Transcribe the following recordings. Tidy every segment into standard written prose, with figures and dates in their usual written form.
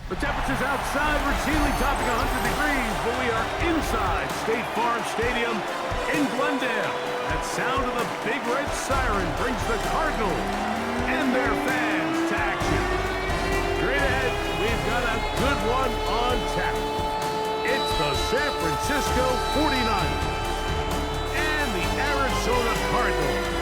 The temperatures outside routinely topping 100 degrees, but we are inside State Farm Stadium in Glendale. That sound of the big red siren brings the Cardinals and their fans to action. Straight ahead, we've got a good one on tap. It's the San Francisco 49ers and the Arizona Cardinals.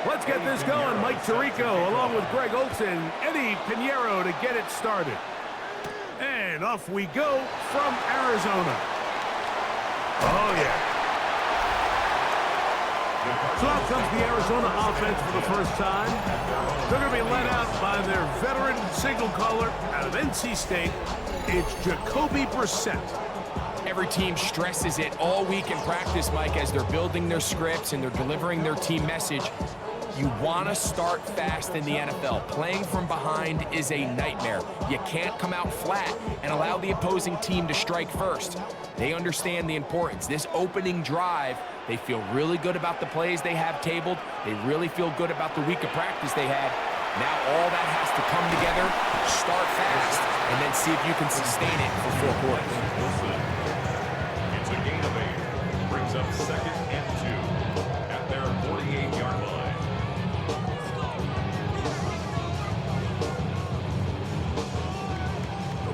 Let's get this going. Mike Tirico along with Greg Olson, Eddie Pinheiro to get it started. And off we go from Arizona. Oh, yeah. So out comes the Arizona offense for the first time. They're going to be led out by their veteran signal caller out of NC State. It's Jacoby Brissett. Every team stresses it all week in practice, Mike, as they're building their scripts and they're delivering their team message. You want to start fast in the NFL. Playing from behind is a nightmare. You can't come out flat and allow the opposing team to strike first. They understand the importance. This opening drive, they feel really good about the plays they have tabled. They really feel good about the week of practice they had. Now all that has to come together, start fast, and then see if you can sustain it for 4 quarters. It's a gain of 8. Brings up 2nd and 2 at their 48-yard line.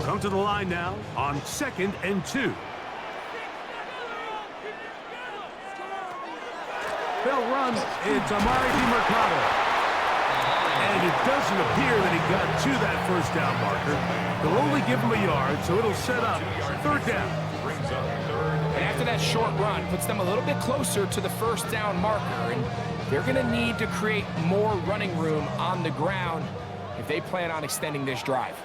Come to the line now on 2nd and 2. They'll run. It's Amari DiMercato. And it doesn't appear that he got to that first down marker. They'll only give him a yard, so it'll set up 3rd down. And after that short run, puts them a little bit closer to the first down marker. And they're going to need to create more running room on the ground if they plan on extending this drive.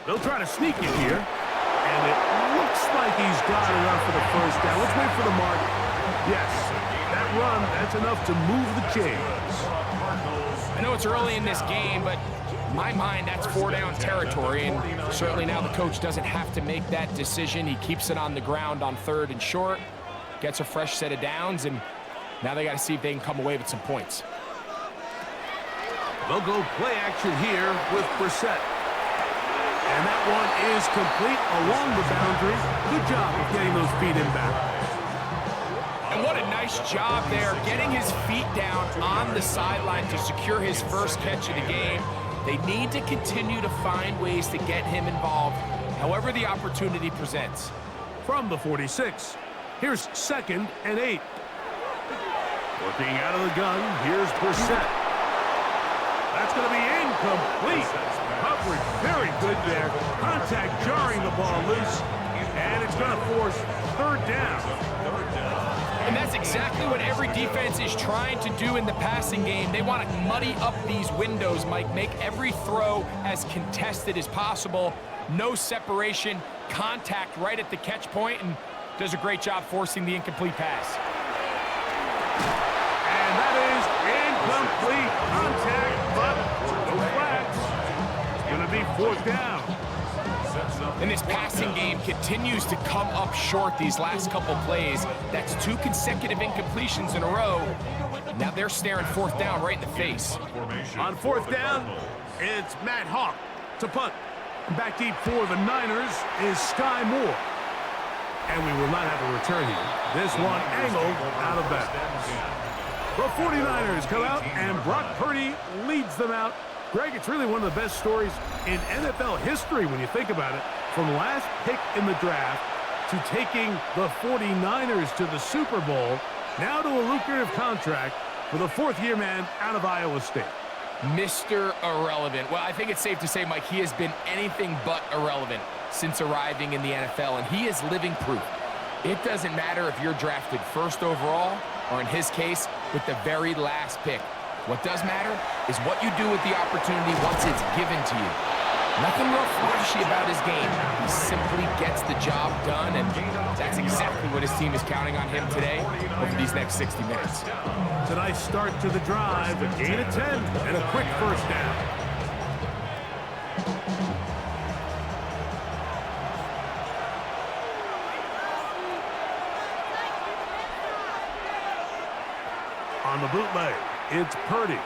They'll try to sneak it here, and it looks like he's got enough for the first down. Let's wait for the mark. Yes, that run, that's enough to move the chains. I know it's early in this game, but in my mind, that's 4-down territory, and certainly now the coach doesn't have to make that decision. He keeps it on the ground on 3rd and short, gets a fresh set of downs, and now they got to see if they can come away with some points. They'll go play action here with Brissett. And that one is complete along the boundary. Good job of getting those feet in back. And what a nice job there, getting his feet down on the sideline to secure his first catch of the game. They need to continue to find ways to get him involved, however the opportunity presents. From the 46, here's 2nd and 8. Working out of the gun, here's Brissett. That's going to be incomplete. Coverage very good there. Contact jarring the ball loose. And it's going to force 3rd down. And that's exactly what every defense is trying to do in the passing game. They want to muddy up these windows, Mike. Make every throw as contested as possible. No separation. Contact right at the catch point, and does a great job forcing the incomplete pass. And that is incomplete. Contact, but no flags. Going to be 4th down. And this passing game continues to come up short these last couple plays. That's 2 consecutive incompletions in a row. Now they're staring 4th down right in the face. On 4th down, it's Matt Hawk to punt. Back deep for the Niners is Sky Moore. And we will not have a return here. This one angled out of bounds. The 49ers come out, and Brock Purdy leads them out. Greg, it's really one of the best stories in NFL history when you think about it. From last pick in the draft to taking the 49ers to the Super Bowl, now to a lucrative contract for the 4th-year man out of Iowa State. Mr. Irrelevant. Well, I think it's safe to say, Mike, he has been anything but irrelevant since arriving in the NFL, and he is living proof. It doesn't matter if you're drafted 1st overall or, in his case, with the very last pick. What does matter is what you do with the opportunity once it's given to you. Nothing real flashy about his game. He simply gets the job done, and that's exactly what his team is counting on him today over these next 60 minutes. It's a nice start to the drive, a gain of 10, and a quick first down. On the bootleg, it's Purdy.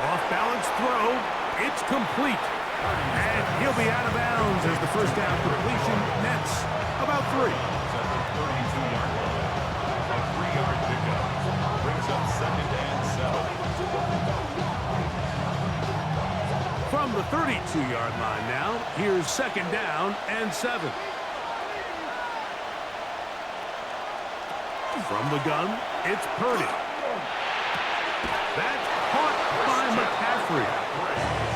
Off-balance throw, it's complete. And he'll be out of bounds as the first down completion nets about 3. At the 32-yard line. A 3-yard pickup brings up second and 7. From the 32-yard line now, here's second down and 7. From the gun, it's Purdy. That's caught by McCaffrey.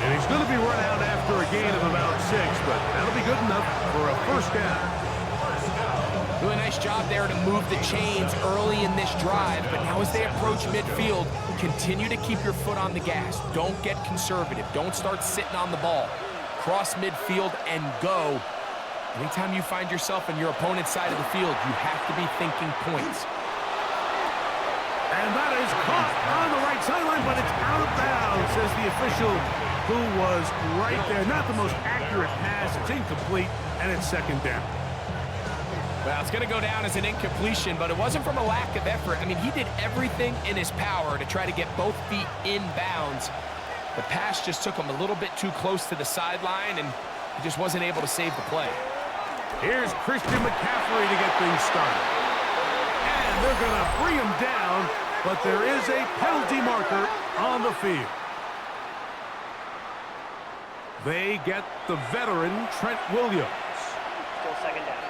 And he's going to be run out after a gain of about 6, but that'll be good enough for a first down. Really nice job there to move the chains early in this drive, but now as they approach midfield, continue to keep your foot on the gas. Don't get conservative. Don't start sitting on the ball. Cross midfield and go. Anytime you find yourself on your opponent's side of the field, you have to be thinking points. And that is caught on the right sideline, but it's out of bounds, says the official who was right there. Not the most accurate pass. It's incomplete, and it's second down. Well, it's going to go down as an incompletion, but it wasn't from a lack of effort. I mean, he did everything in his power to try to get both feet in bounds. The pass just took him a little bit too close to the sideline, and he just wasn't able to save the play. Here's Christian McCaffrey to get things started. And they're going to bring him down, but there is a penalty marker on the field. They get the veteran Trent Williams. Still second down.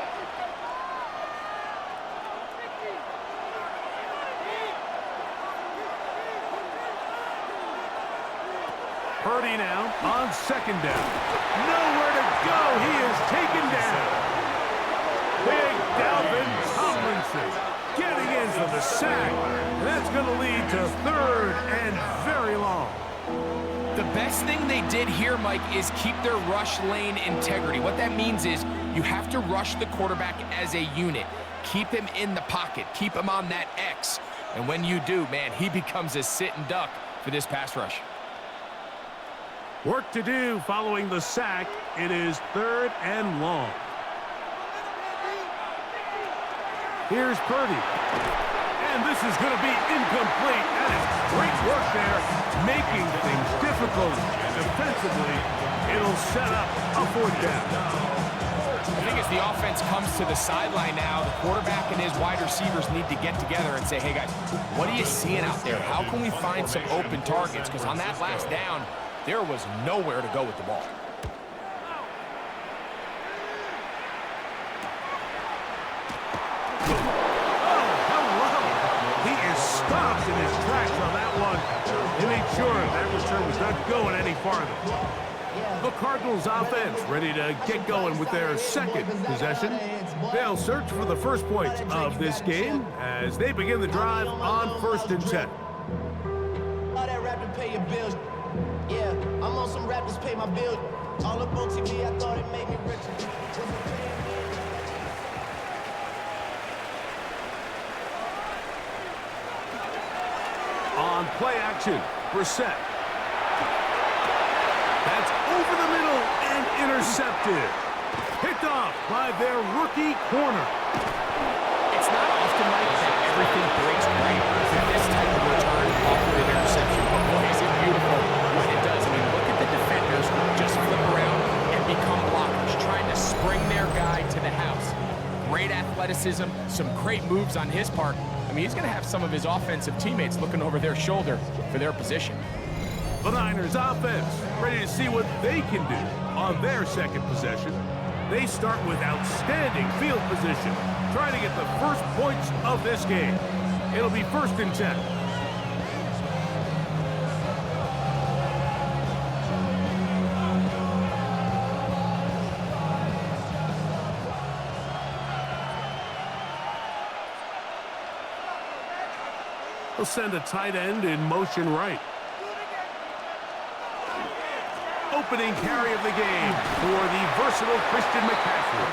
Purdy now on second down. Nowhere to go. He is taken down. Big Dalvin Tomlinson getting in for the sack. That's going to lead to third and very long. The best thing they did here, Mike, is keep their rush lane integrity. What that means is you have to rush the quarterback as a unit. Keep him in the pocket. Keep him on that X. And when you do, man, he becomes a sit-and duck for this pass rush. Work to do following the sack. It is third and long. Here's Purdy. And this is going to be incomplete. That is great work there, making things difficult defensively. It'll set up a fourth down. I think as the offense comes to the sideline now, the quarterback and his wide receivers need to get together and say, hey, guys, what are you seeing out there? How can we find some open targets? Because on that last down, there was nowhere to go with the ball. Stopped in his tracks on that one. He made sure that return was not going any farther. The Cardinals offense ready to get going with their second possession. They'll search for the first points of this game as they begin the drive on 1st and 10. All that rap to pay your bills. Yeah, I'm on some rappers pay my bills. All up on TV, I thought it made me richer. On play action, Brissett. That's over the middle and intercepted. Picked off by their rookie corner. It's not often like that everything breaks great with this type of return off of an interception. But boy, is it beautiful what it does. I mean, look at the defenders just flip around and become blockers, trying to spring their guy to the house. Great athleticism, some great moves on his part. I mean, he's going to have some of his offensive teammates looking over their shoulder for their position. The Niners offense ready to see what they can do on their second possession. They start with outstanding field position, trying to get the first points of this game. It'll be 1st and 10. He'll send a tight end in motion right. Opening carry of the game for the versatile Christian McCaffrey.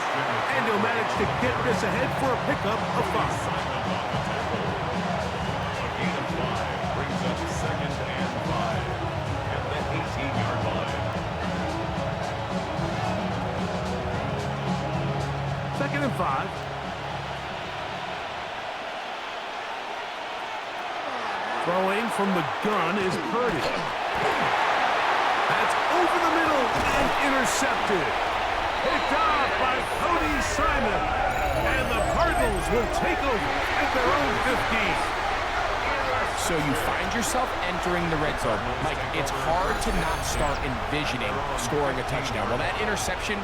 And he'll manage to get this ahead for a pickup of 5. A gain of 5 brings up second and 5 at the 18-yard line. Second and 5. Throwing from the gun is Purdy. That's over the middle and intercepted. Picked off by Cody Simon. And the Cardinals will take over at their own 15. So you find yourself entering the red zone. Like, it's hard to not start envisioning scoring a touchdown. Well, that interception,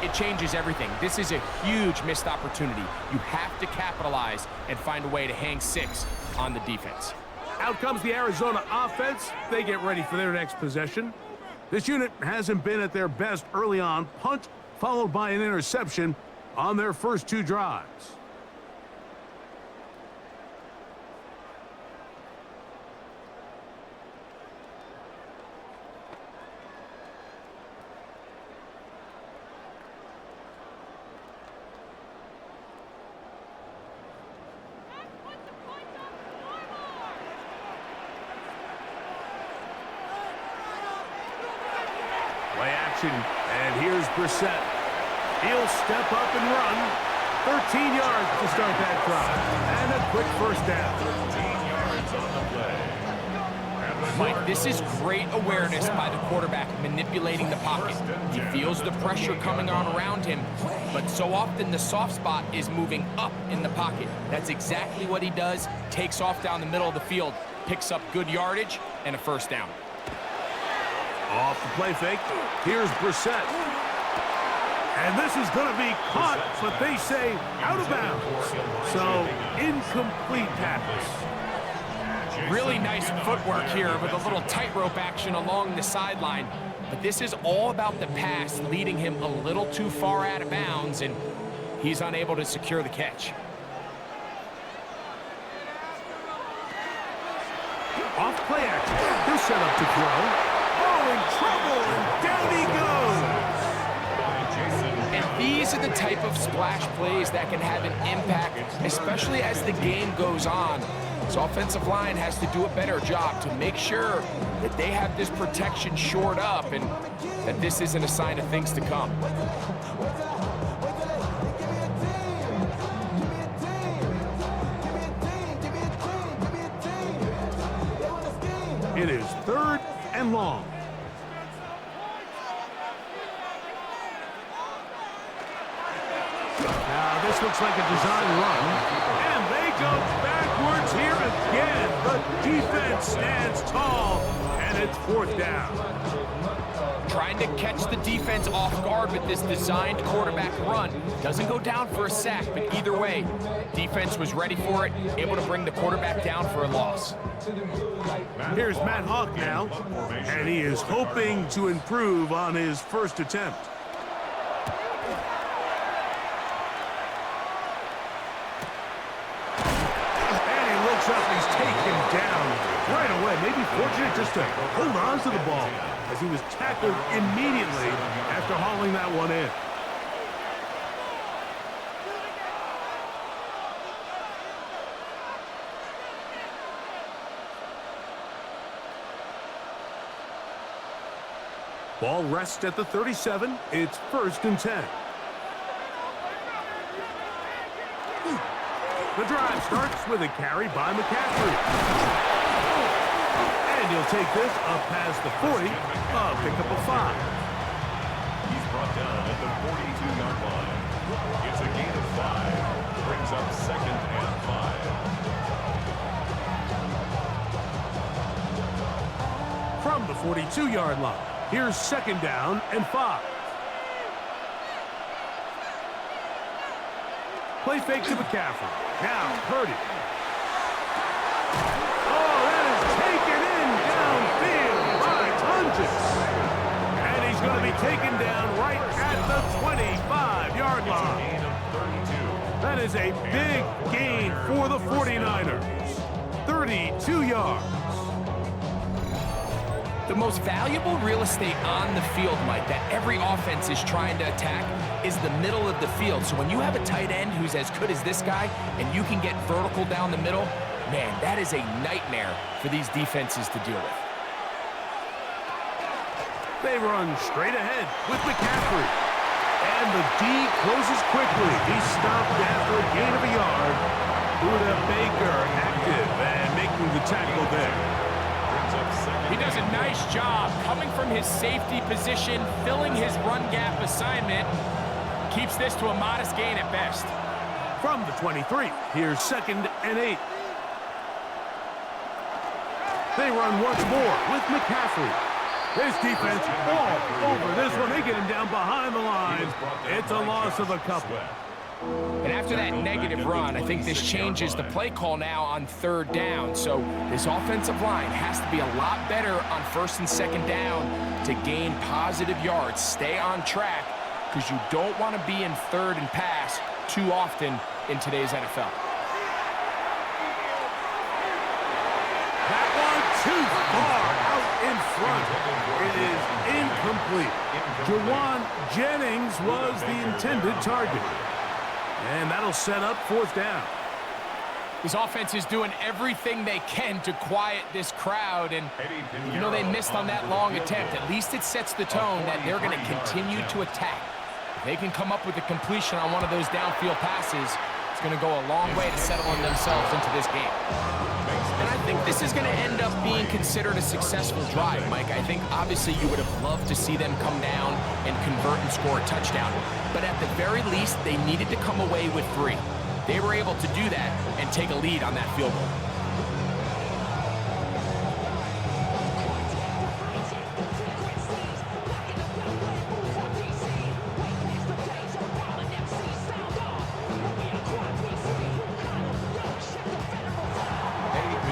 it changes everything. This is a huge missed opportunity. You have to capitalize and find a way to hang 6 on the defense. Out comes the Arizona offense. They get ready for their next possession. This unit hasn't been at their best early on. Punt followed by an interception on their first 2 drives. Play action, and here's Brissett. He'll step up and run. 13 yards to start that drive. And a quick first down. 13 yards on the play. Mike, this is great awareness by the quarterback manipulating the pocket. He feels the pressure coming on around him, but so often the soft spot is moving up in the pocket. That's exactly what he does. Takes off down the middle of the field, picks up good yardage, and a first down. Off the play fake, here's Brissett. And this is going to be caught, but they say out of bounds. So, incomplete pass. Really nice footwork here with a little tightrope action along the sideline. But this is all about the pass leading him a little too far out of bounds, and he's unable to secure the catch. Off play action, he'll set up to throw. Oh, in trouble, and down he goes. And these are the type of splash plays that can have an impact, especially as the game goes on. This offensive line has to do a better job to make sure that they have this protection shored up and that this isn't a sign of things to come. It is 3rd and long. Now this looks like a design run, and they go backwards here again. The defense stands tall, and it's 4th down. Trying to catch the defense off guard with this designed quarterback run. Doesn't go down for a sack, but either way, defense was ready for it, able to bring the quarterback down for a loss. Here's Matt Hawk now, and he is hoping to improve on his first attempt. And he looks up, he's taken down right away. Maybe fortunate just to hold on to the ball as he was tackled immediately after hauling that one in. Ball rests at the 37. It's 1st and 10. The drive starts with a carry by McCaffrey. And he'll take this up past the 40, pickup of 5. He's brought down at the 42-yard line. It's a gain of 5. Brings up 2nd and 5. From the 42-yard line, here's 2nd down and 5. Play fake to McCaffrey. Now, Purdy. Oh, that is taken in downfield by Tunges. And he's going to be taken down right at the 25-yard line. Gain of 32. That is a big gain for the 49ers. 3rd 32 yards. The most valuable real estate on the field, Mike, that every offense is trying to attack is the middle of the field. So when you have a tight end who's as good as this guy and you can get vertical down the middle, man, that is a nightmare for these defenses to deal with. They run straight ahead with McCaffrey. And the D closes quickly. He's stopped after a gain of a yard. Buda Baker active and making the tackle there. He does a nice job coming from his safety position, filling his run gap assignment. Keeps this to a modest gain at best. From the 23, here's 2nd and 8. They run once more with McCaffrey. This defense all over this one. They get him down behind the line. It's a loss of a couple. And after that negative run, I think this changes the play call now on 3rd down. So this offensive line has to be a lot better on 1st and 2nd down to gain positive yards. Stay on track because you don't want to be in 3rd and pass too often in today's NFL. That one too far out in front. It is incomplete. Jawan Jennings was the intended target. And that'll set up 4th down. This offense is doing everything they can to quiet this crowd. And, you know, they missed on that long attempt. At least it sets the tone that they're going to continue to attack. If they can come up with a completion on one of those downfield passes, it's going to go a long way to settling themselves into this game. And I think this is going to end up being considered a successful drive, Mike. I think obviously you would have loved to see them come down and convert and score a touchdown. But at the very least, they needed to come away with 3. They were able to do that and take a lead on that field goal.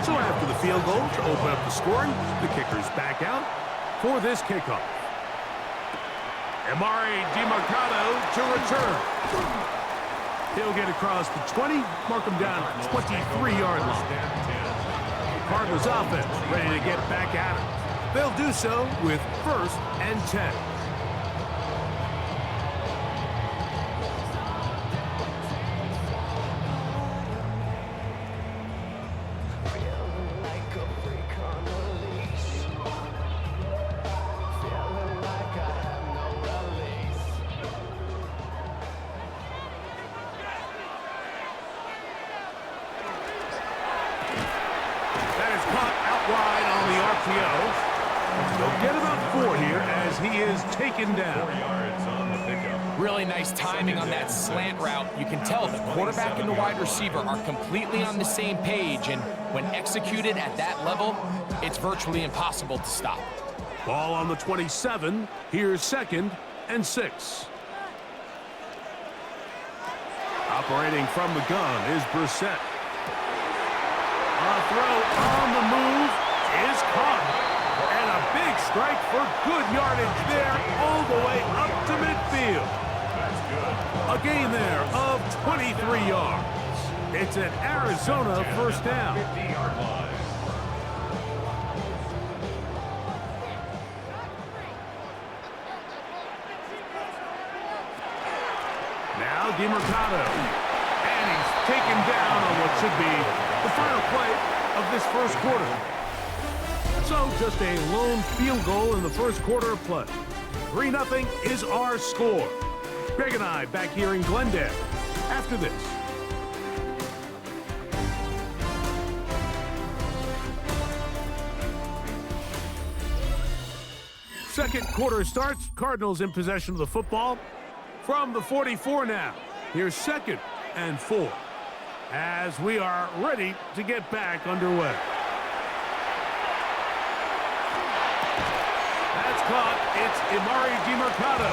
So after the field goal to open up the scoring, the kicker's back out for this kickoff. Amari DiMercado to return. He'll get across the 20, mark him down at 23-yard line. Cardinals offense ready to get back at it. They'll do so with 1st and 10. They'll get about 4 here as he is taken down. 4 yards on the pickup. Really nice timing on that slant route. You can tell the quarterback and the wide receiver are completely on the same page, and when executed at that level, it's virtually impossible to stop. Ball on the 27. Here's 2nd and 6. Operating from the gun is Brissett. A throw on the move is caught. And a big strike for good yardage there all the way up to midfield. That's good. A gain there of 23 yards. It's an Arizona 1st down. 50-yard line. Now DiMercado. And he's taken down on what should be the final play of this 1st quarter. So just a lone field goal in the 1st quarter of play. 3-0 is our score. Greg and I back here in Glendale after this. Second quarter starts. Cardinals in possession of the football from the 44 now. Here's 2nd and 4 as we are ready to get back underway. That's caught. It's Amari DiMercado.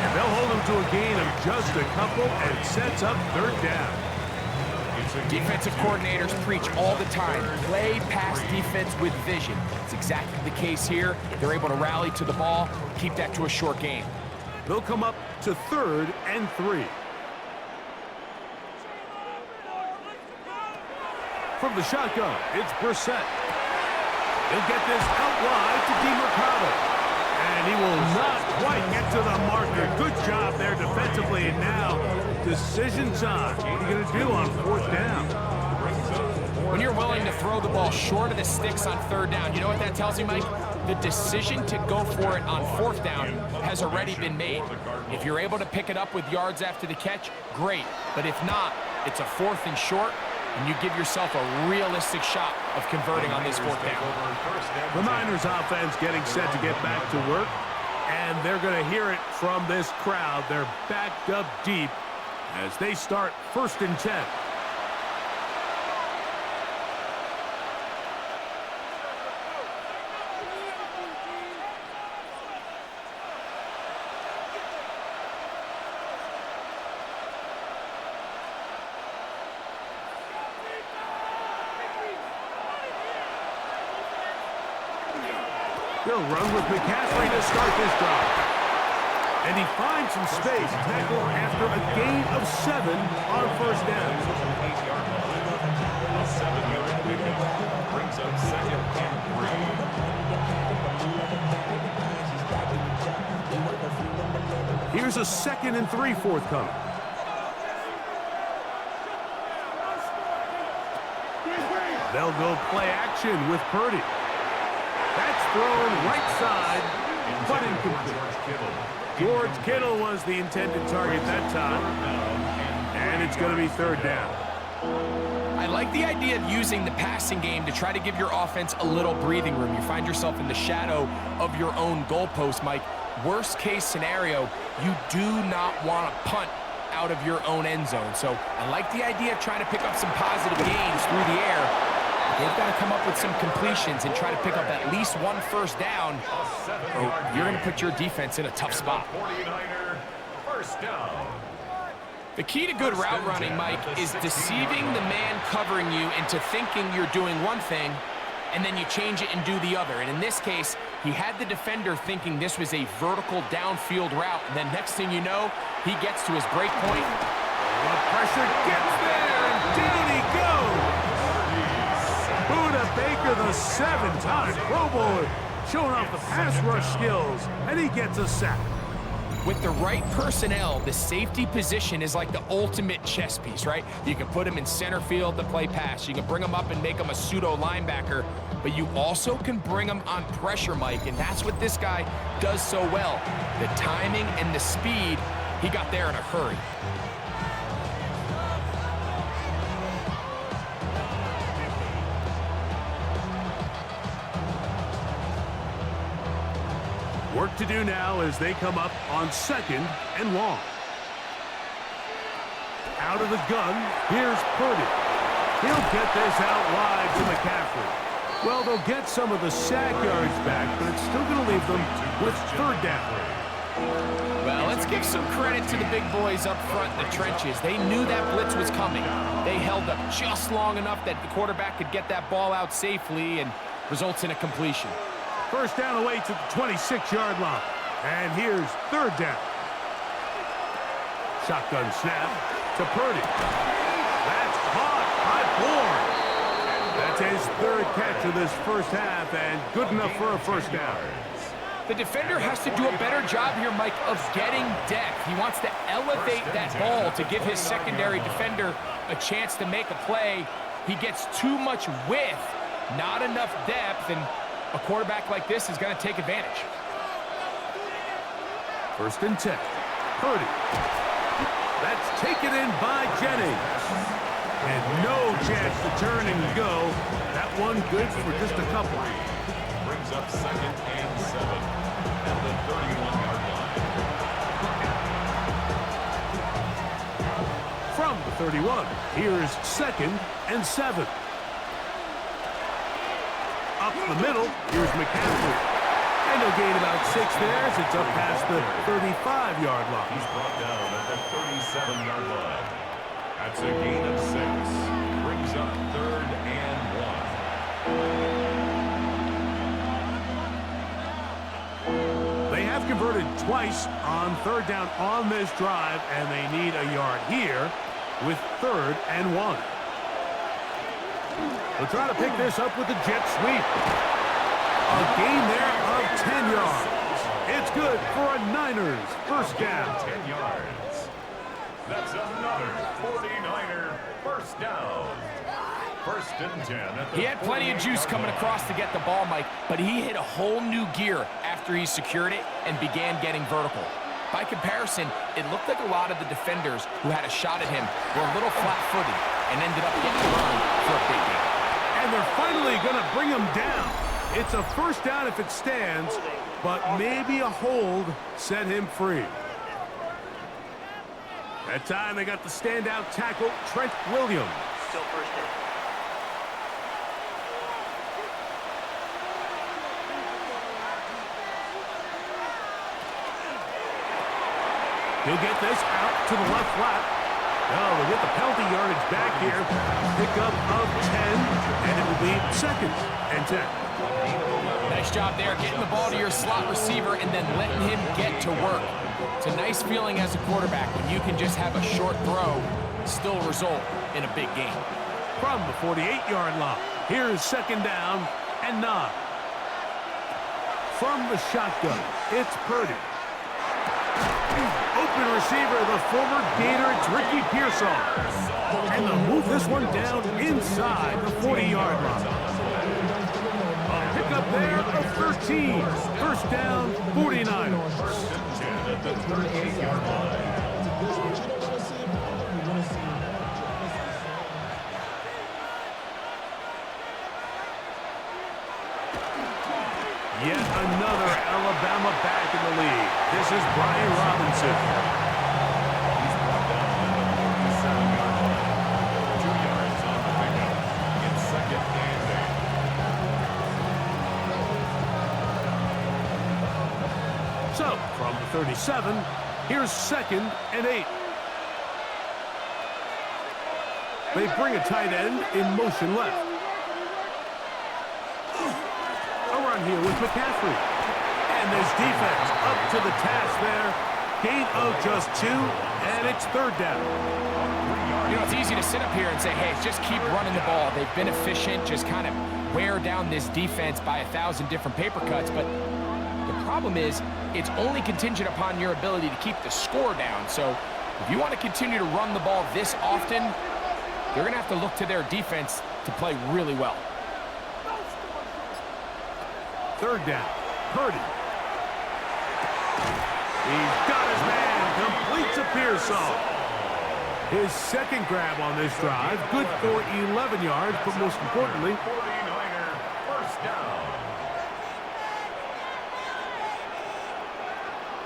And they'll hold him to a gain of just a couple and sets up 3rd down. Defensive coordinators preach all the time, play pass defense with vision. It's exactly the case here. They're able to rally to the ball, keep that to a short gain. They'll come up to 3rd and 3. From the shotgun, it's Brissett. He'll get this out wide to DeMercado. And he will not quite get to the marker. Good job there defensively. And now, decision time. What are you going to do on 4th down? When you're willing to throw the ball short of the sticks on 3rd down, you know what that tells me, Mike? The decision to go for it on 4th down has already been made. If you're able to pick it up with yards after the catch, great. But if not, it's a 4th and short, and you give yourself a realistic shot of converting on this 4th down. The Niners offense getting set to get back to work, and they're going to hear it from this crowd. They're backed up deep as they start 1st and 10. He'll run with McCaffrey to start this drive. And he finds some space. Tackle after a gain of 7 on 1st down. A 7-yard pickup brings up 2nd and 3. Here's a 2nd and 3 forthcoming. They'll go play action with Purdy. That's thrown right side, but incomplete. George Kittle was the intended target that time. And it's going to be 3rd down. I like the idea of using the passing game to try to give your offense a little breathing room. You find yourself in the shadow of your own goalpost, Mike. Worst case scenario, you do not want to punt out of your own end zone. So I like the idea of trying to pick up some positive gains through the air. They've got to come up with some completions and try to pick up at least 1 1st down, or you're going to put your defense in a tough spot. 49er, 1st down. The key to good route running, Mike, is deceiving the man covering you into thinking you're doing one thing, and then you change it and do the other. And in this case, he had the defender thinking this was a vertical downfield route, and then next thing you know, he gets to his break point. The pressure gets there, and down he goes. Buda Baker, the 7-time Pro Bowler, showing off the pass rush skills, and he gets a sack. With the right personnel, the safety position is like the ultimate chess piece, right? You can put him in center field to play pass. You can bring him up and make him a pseudo linebacker, but you also can bring him on pressure, Mike, and that's what this guy does so well. The timing and the speed, he got there in a hurry. Work to do now as they come up on 2nd and long. Out of the gun, here's Purdy. He'll get this out wide to McCaffrey. Well, they'll get some of the sack yards back, but it's still going to leave them with 3rd down. Well, let's give some credit to the big boys up front in the trenches. They knew that blitz was coming. They held up just long enough that the quarterback could get that ball out safely and results in a completion. 1st down away to the 26-yard line. And here's 3rd down. Shotgun snap to Purdy. That's caught by Bourne. That's his 3rd catch of this 1st half, and good enough for a 1st down. The defender has to do a better job here, Mike, of getting depth. He wants to elevate that ball to give his secondary defender a chance to make a play. He gets too much width, not enough depth, and a quarterback like this is going to take advantage. 1st and 10. Purdy. That's taken in by Jennings. And no chance to turn and go. That one good for just a couple. Brings up 2nd and 7 at the 31-yard line. From the 31, here's 2nd and 7. Up the middle, here's McCaffrey. And he'll gain about 6 there as it's up past the 35-yard line. He's brought down at the 37-yard line. That's a gain of 6. Brings up 3rd and 1. They have converted twice on 3rd down on this drive, and they need a yard here with 3rd and 1. They'll try to pick this up with the jet sweep. A gain there of 10 yards. It's good for a Niners first down. 10 yards. That's another 49er first down. First and 10 at the He had plenty of juice coming across to get the ball, Mike, but he hit a whole new gear after he secured it and began getting vertical. By comparison, it looked like a lot of the defenders who had a shot at him were a little flat-footed and ended up getting burned for a big game. And they're finally going to bring him down. It's a first down if it stands, but maybe a hold set him free. That time they got the standout tackle, Trent Williams. Still first down. He'll get this out to the left flat. Oh, we'll get the penalty yardage back here. Pickup of 10, and it will be second and 10. Nice job there, getting the ball to your slot receiver and then letting him get to work. It's a nice feeling as a quarterback when you can just have a short throw still result in a big game. From the 48-yard line, here's second down and 9. From the shotgun, it's Purdy. Open receiver, the former Gator, it's Ricky Pearsall. And they'll move this one down inside the 40-yard line. A pickup there of 13. First down, 49ers. First and 10 at the 38-yard line. Yet another Alabama back in the lead. This is Brian Robinson. He's brought down at the 47-yard line. 2 yards on the pickup. It's second and 8. So, from the 37, here's second and 8. They bring a tight end in motion left. Here with McCaffrey. And this defense up to the task there. Gain of just 2, and it's third down. You know, it's easy to sit up here and say, hey, just keep running the ball. They've been efficient, just kind of wear down this defense by 1,000 different paper cuts. But the problem is, it's only contingent upon your ability to keep the score down. So if you want to continue to run the ball this often, they're going to have to look to their defense to play really well. Third down, Purdy. He's got his man, completes a Pearsall. His second grab on this drive, good for 11 yards, but most importantly, 49er first down.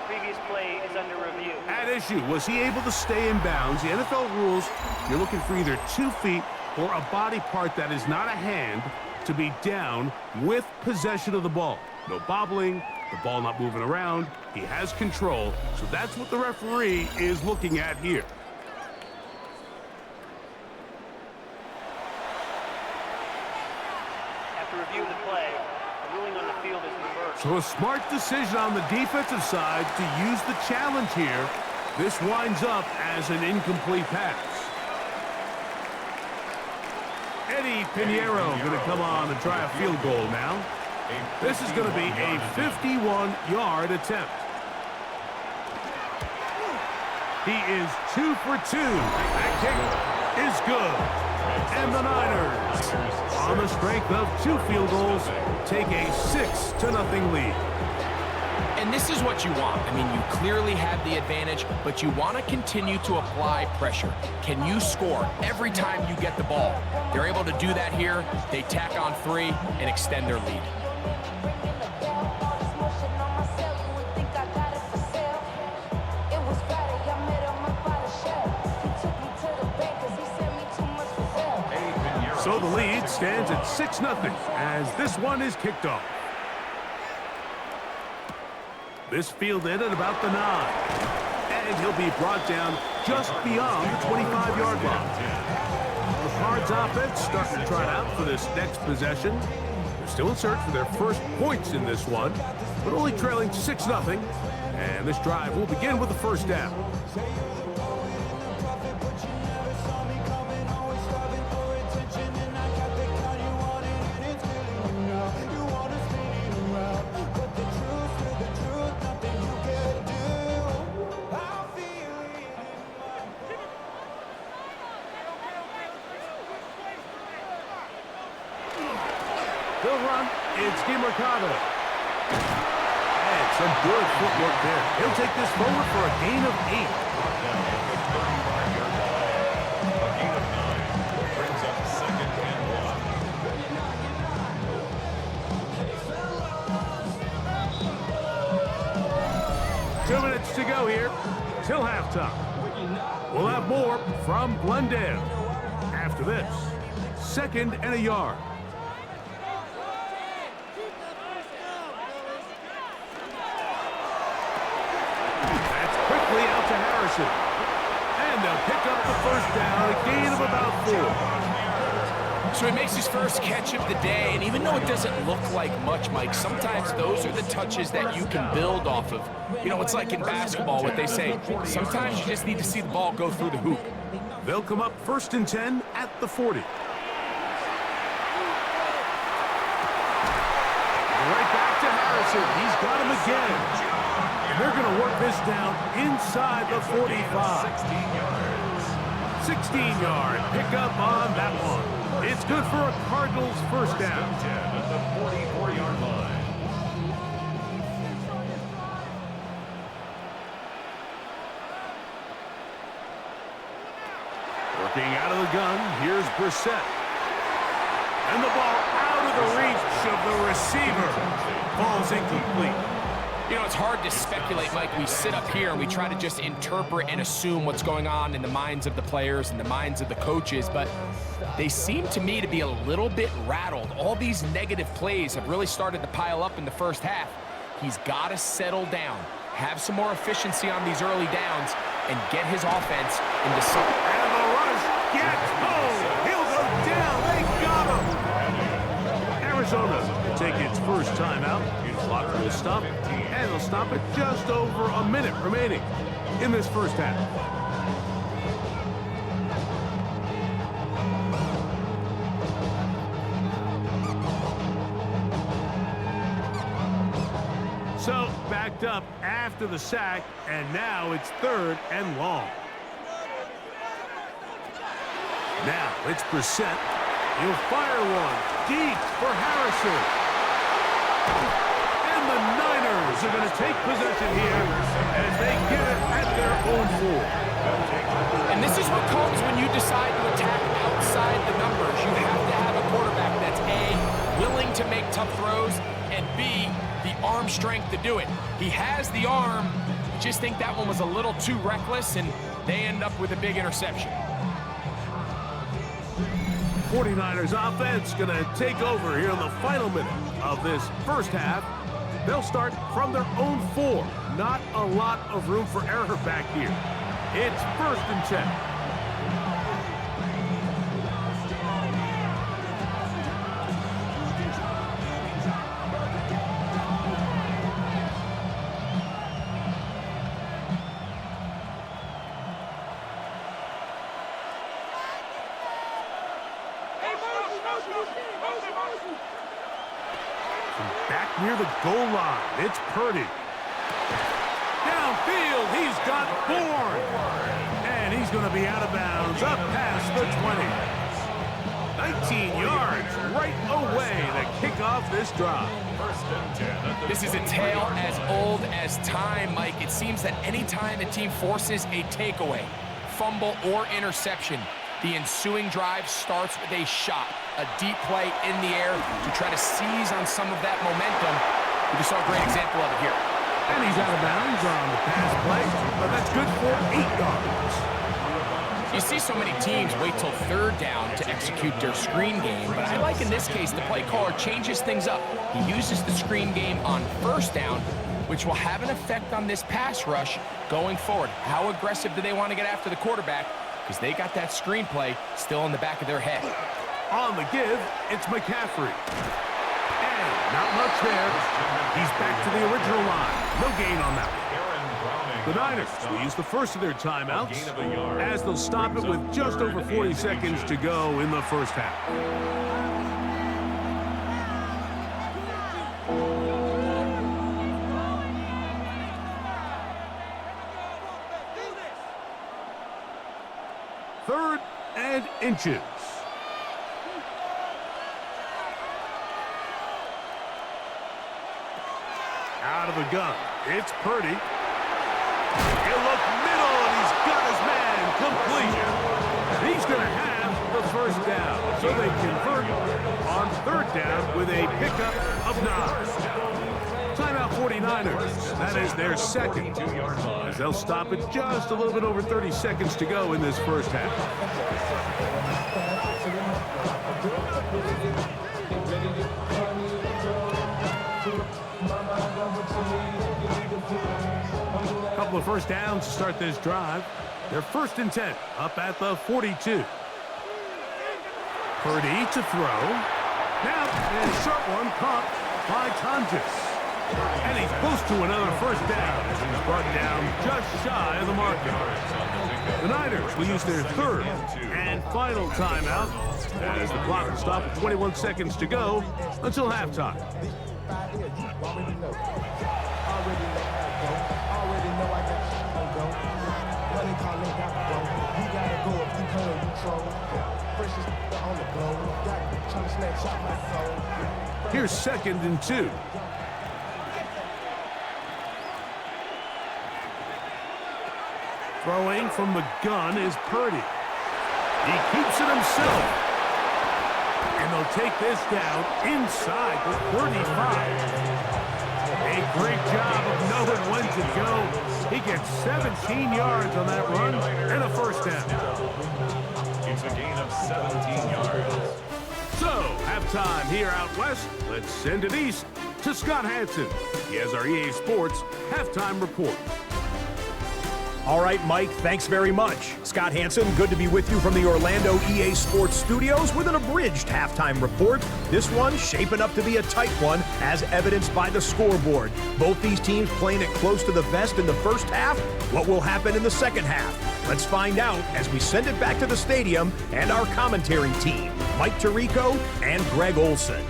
Previous play is under review. at issue, was he able to stay in bounds? The NFL rules, you're looking for either 2 feet or a body part that is not a hand to be down with possession of the ball. No bobbling, the ball not moving around. He has control, so that's what the referee is looking at here. After reviewing the play, a ruling on the field is reversed. So a smart decision on the defensive side to use the challenge here. This winds up as an incomplete pass. Eddie Pinheiro going to come on and try a field goal now. This is going to be a 51-yard attempt. He is 2 for 2. That kick is good. And the Niners, on the strength of 2 field goals, take a 6-0 lead. And this is what you want. I mean, you clearly have the advantage, but you want to continue to apply pressure. Can you score every time you get the ball? They're able to do that here. They tack on 3 and extend their lead. So the lead stands at 6-0 as this one is kicked off. This fielded at about the 9. And he'll be brought down just beyond the 25-yard line. The Cards offense starting to trot out for this next possession. They're still in search for their first points in this one, but only trailing 6-0. And this drive will begin with the first down. run. It's DeMarcado. And some good footwork there. He'll take this forward for a gain of 8. A gain of 9 brings up second and 1. 2 minutes to go here till halftime. We'll have more from Glendale after this. 2nd and a yard. That's quickly out to Harrison. And they'll pick up the first down, a gain of about 4. So he makes his first catch of the day, and even though it doesn't look like much, Mike, sometimes those are the touches that you can build off of. You know, it's like in basketball, what they say, sometimes you just need to see the ball go through the hoop. They'll come up 1st and 10 at the 40. Right back to Harrison. He's got him again. And they're going to work this down inside the 45. 16-yard pickup on that one. It's good for a Cardinals first down. At the 44-yard line. Working out of the gun, here's Brissett. And the ball out of the reach of the receiver. Ball's incomplete. You know, it's hard to speculate, Mike. We sit up here and we try to just interpret and assume what's going on in the minds of the players and the minds of the coaches, but they seem to me to be a little bit rattled. All these negative plays have really started to pile up in the first half. He's got to settle down, have some more efficiency on these early downs, and get his offense into something. And the rush gets home. He'll go down. They got him. Arizona will take its first timeout. Clock will stop, and they'll stop it just over a minute remaining in this first half. So, backed up after the sack, and now it's 3rd and long. Now, it's Brissett. He'll fire one deep for Harrison. And the Niners are going to take possession here as they get it at their own 4. And this is what comes when you decide to attack outside the numbers. You have to have a quarterback that's A, willing to make tough throws, and B, the arm strength to do it. He has the arm, just think that one was a little too reckless, and they end up with a big interception. 49ers offense going to take over here in the final minute of this first half. They'll start from their own 4. Not a lot of room for error back here. It's 1st and 10. Back near the goal line, it's Purdy. Downfield, he's got Bourne. And he's going to be out of bounds, up past the 20. 19 yards right away to kick off this drive. 1st and 10. This is a tale as old as time, Mike. It seems that any time a team forces a takeaway, fumble, or interception, the ensuing drive starts with a shot, a deep play in the air to try to seize on some of that momentum. We just saw a great example of it here. And he's out of bounds on the pass play, but that's good for 8 yards. You see so many teams wait till 3rd down to execute their screen game, but I like in this case the play caller changes things up. He uses the screen game on 1st down, which will have an effect on this pass rush going forward. How aggressive do they want to get after the quarterback? Because they got that screenplay still in the back of their head. On the give, it's McCaffrey. And not much there. He's back to the original line. No gain on that one. The Niners will use the first of their timeouts as they'll stop it with just over 40 seconds to go in the first half. Third and inches. Out of the gun. It's Purdy. He'll look middle, and he's got his man complete. He's going to have the first down. So they convert on third down with a pickup of 9. Timeout 49ers. That is their second. As they'll stop it just a little bit over 30 seconds to go in this first half. Couple of first downs to start this drive. They're 1st and 10 up at the 42. Purdy to throw. Now, a short one caught by Tonjes. And he's close to another first down as he's brought down just shy of the marker. The Niners will use their 3rd and final timeout as the clock will stop with 21 seconds to go until halftime. Here's 2nd and 2. Throwing from the gun is Purdy. He keeps it himself. And they'll take this down inside the 35. A great job of knowing when to go. He gets 17 yards on that run and a first down. It's a gain of 17 yards. So, halftime here out west. Let's send it east to Scott Hanson. He has our EA Sports halftime report. All right, Mike, thanks very much. Scott Hanson, good to be with you from the Orlando EA Sports Studios with an abridged halftime report. This one shaping up to be a tight one, as evidenced by the scoreboard. Both these teams playing it close to the vest in the first half. What will happen in the second half? Let's find out as we send it back to the stadium and our commentary team, Mike Tirico and Greg Olson.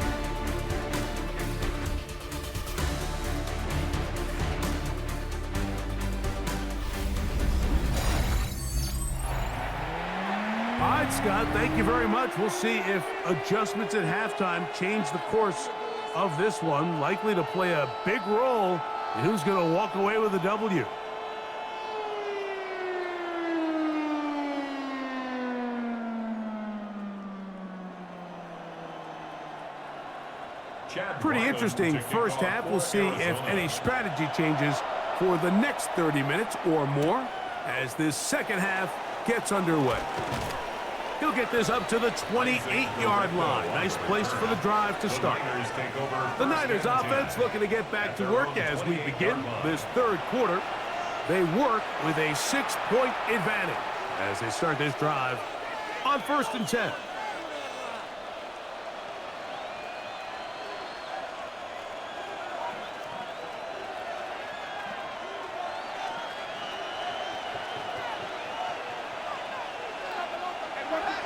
All right, Scott, thank you very much. We'll see if adjustments at halftime change the course of this one. Likely to play a big role in who's going to walk away with a W. Pretty interesting first half. We'll see if any strategy changes for the next 30 minutes or more as this second half gets underway. He'll get this up to the 28-yard line. Nice place for the drive to start. The Niners offense looking to get back to work as we begin this third quarter. They work with a 6-point advantage as they start this drive on 1st and 10.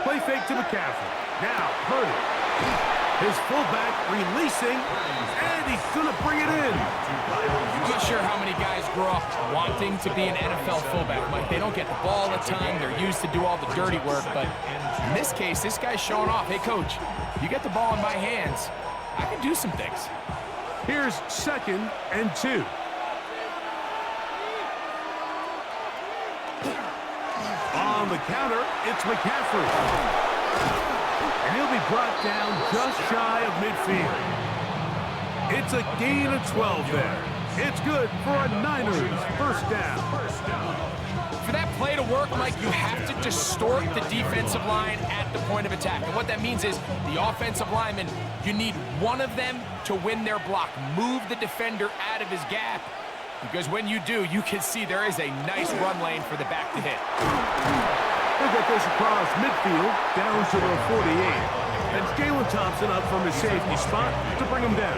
Play fake to McCaffrey. Now, Purdy. His fullback releasing, and he's going to bring it in. I'm not sure how many guys grow up wanting to be an NFL fullback, Mike. They don't get the ball a ton. They're used to do all the dirty work. But in this case, this guy's showing off. Hey, coach, you get the ball in my hands, I can do some things. Here's 2nd and 2. On the counter, it's McCaffrey. And he'll be brought down just shy of midfield. It's a gain of 12 there. It's good for a Niners first down. For that play to work, Mike, you have to distort the defensive line at the point of attack. And what that means is the offensive lineman, you need one of them to win their block. Move the defender out of his gap. Because when you do, you can see there is a nice run lane for the back to hit. They'll get this across midfield, down to the 48. And Jalen Thompson up from his safety spot to bring him down.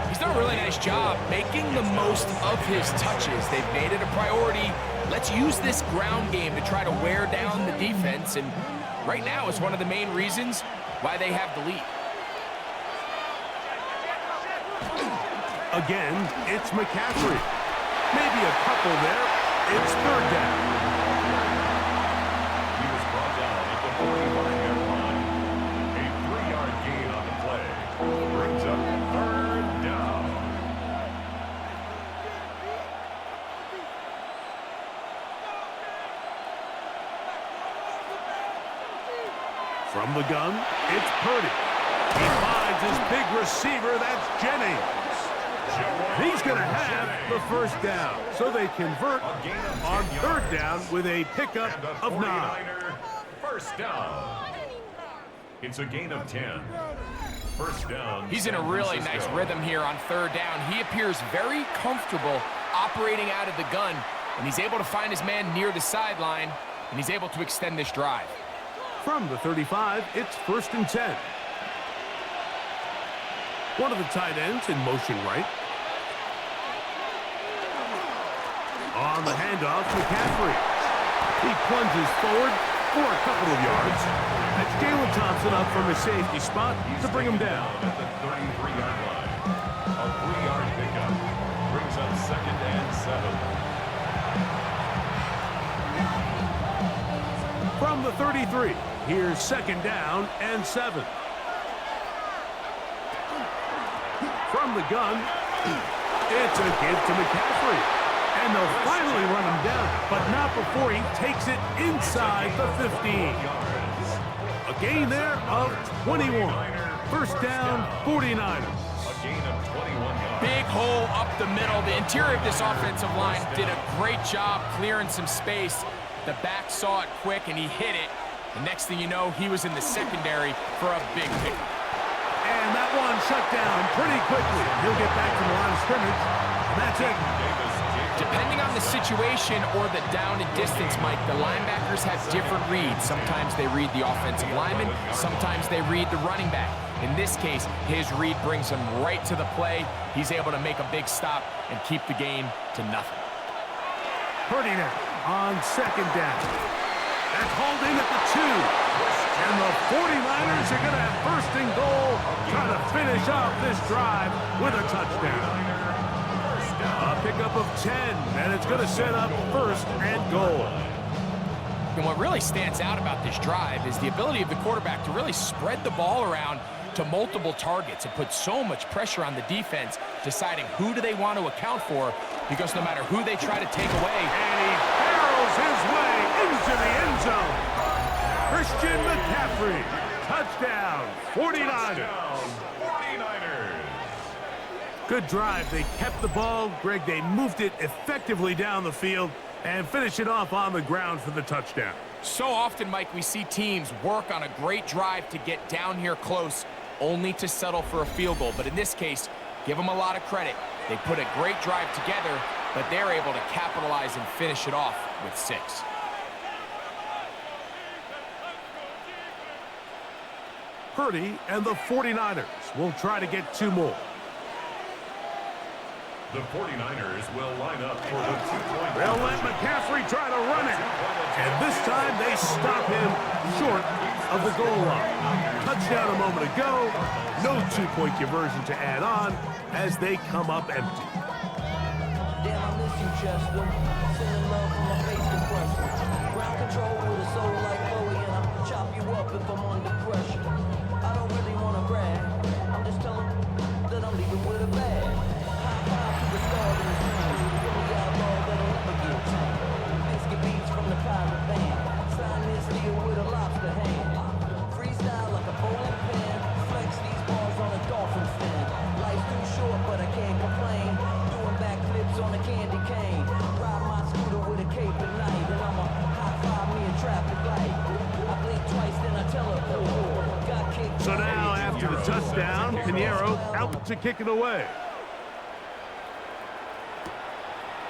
He's done a really nice job making the most of his touches. They've made it a priority. Let's use this ground game to try to wear down the defense. And right now, it's one of the main reasons why they have the lead. Again, it's McCaffrey. Maybe a couple there. It's 3rd down. He was brought down at the 45-yard line. A 3-yard gain on the play. Brings up 3rd down. From the gun, it's Purdy. He finds his big receiver, that's Jennings. He's going to have the first down, so they convert on third down with a pickup of 9. First down. It's a gain of 10. First down. He's in a really nice rhythm here on third down. He appears very comfortable operating out of the gun, and he's able to find his man near the sideline, and he's able to extend this drive. From the 35, it's 1st and 10. One of the tight ends in motion right. On the handoff, McCaffrey. He plunges forward for a couple of yards. That's Jalen Thompson up from his safety spot to bring him down. At the 33-yard line. A 3-yard pickup brings up 2nd and 7. From the 33, here's 2nd down and 7. From the gun, it's a give to McCaffrey. And they'll finally run him down, but not before he takes it inside the 15. A gain there of 21. First down, 49ers. A gain of 21 yards. Big hole up the middle. The interior of this offensive line did a great job clearing some space. The back saw it quick, and he hit it. The next thing you know, he was in the secondary for a big pick. And that one shut down pretty quickly. He'll get back to the line of scrimmage, and that's it. Depending on the situation or the down and distance, Mike, the linebackers have different reads. Sometimes they read the offensive lineman, sometimes they read the running back. In this case, his read brings him right to the play. He's able to make a big stop and keep the game to nothing. Purdy now on 2nd down. That's hauled in at the 2. And the 49ers are going to have 1st and goal, trying to finish off this drive with a touchdown. A pickup of 10, and it's going to set up 1st and goal. And what really stands out about this drive is the ability of the quarterback to really spread the ball around to multiple targets. It puts so much pressure on the defense, deciding who do they want to account for, because no matter who they try to take away. And he barrels his way into the end zone. Christian McCaffrey, touchdown, 49ers. Good drive. They kept the ball. Greg, they moved it effectively down the field and finish it off on the ground for the touchdown. So often, Mike, we see teams work on a great drive to get down here close, only to settle for a field goal. But in this case, give them a lot of credit. They put a great drive together, but they're able to capitalize and finish it off with 6. Purdy and the 49ers will try to get 2 more. The 49ers will line up for the 2-point. They'll let McCaffrey try to run it. And this time they stop him short of the goal line. Touchdown a moment ago. No 2-point conversion to add on as they come up empty. Damn, I miss you, Chester. Sending love from my face compressor. Ground control with a soul like Chloe, and I'll chop you up if I'm under pressure. I don't really want to brag. I'm just telling that I'm leaving with a bag. High five to the star in the screen. From the outlaw that'll never get tamed. Biscuit beats from the pirate band. Sign this deal with a lobster hand. Freestyle like a bowling pin. Flex these bars on a dolphin fin. Life's too short, but I can't complain. Doing backflips on a candy cane. Ride my scooter with a cape at night. And I'ma high five me a traffic light. I blink twice, then I tell her, oh, got kicked. So now, after the touchdown, Pinheiro out to kick it away.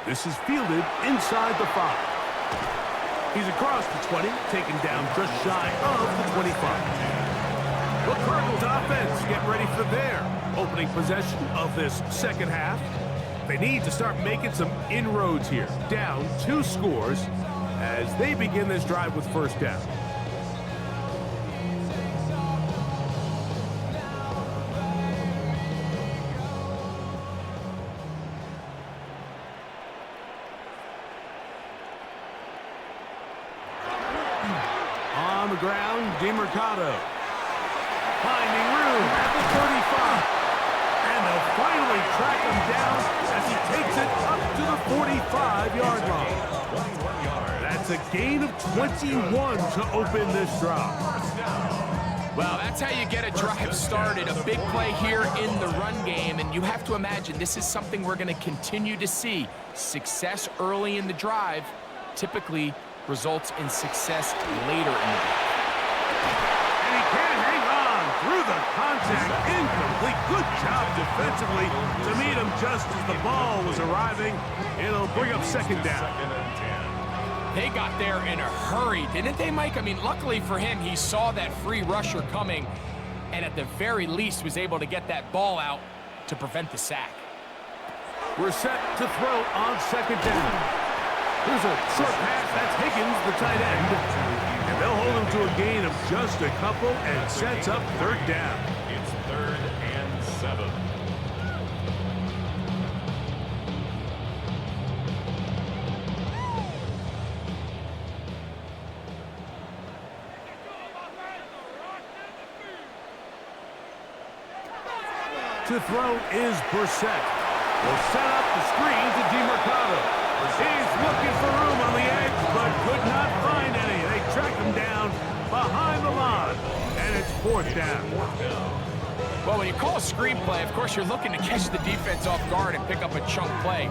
This is fielded inside the 5. He's across the 20, taken down just shy of the 25. The Cardinals offense getting ready for their opening possession of this second half. They need to start making some inroads here. Down 2 scores as they begin this drive with first down. On the ground, DeMercado finding room at the 35. And they'll finally track him down as he takes it up to the 45-yard line. That's a gain of 21 to open this drive. Well, that's how you get a drive started. A big play here in the run game, and you have to imagine this is something we're going to continue to see. Success early in the drive typically results in success later in the game. And he can't hang on through the contact. Incomplete. Good job defensively to meet him just as the ball was arriving. It'll bring up second down. Second and 10. They got there in a hurry, didn't they, Mike? I mean, luckily for him, he saw that free rusher coming and at the very least was able to get that ball out to prevent the sack. We're set to throw on second down. Here's a short pass. That's Higgins, the tight end. And they'll hold him to a gain of just a couple and sets up third down. It's 3rd and 7. To throw is Brissett. Will set up the screen to DeMarcado. He's looking for room on the edge, but could not find any. They track him down behind the line, and it's fourth down. Well, when you call a screen play, of course, you're looking to catch the defense off guard and pick up a chunk play.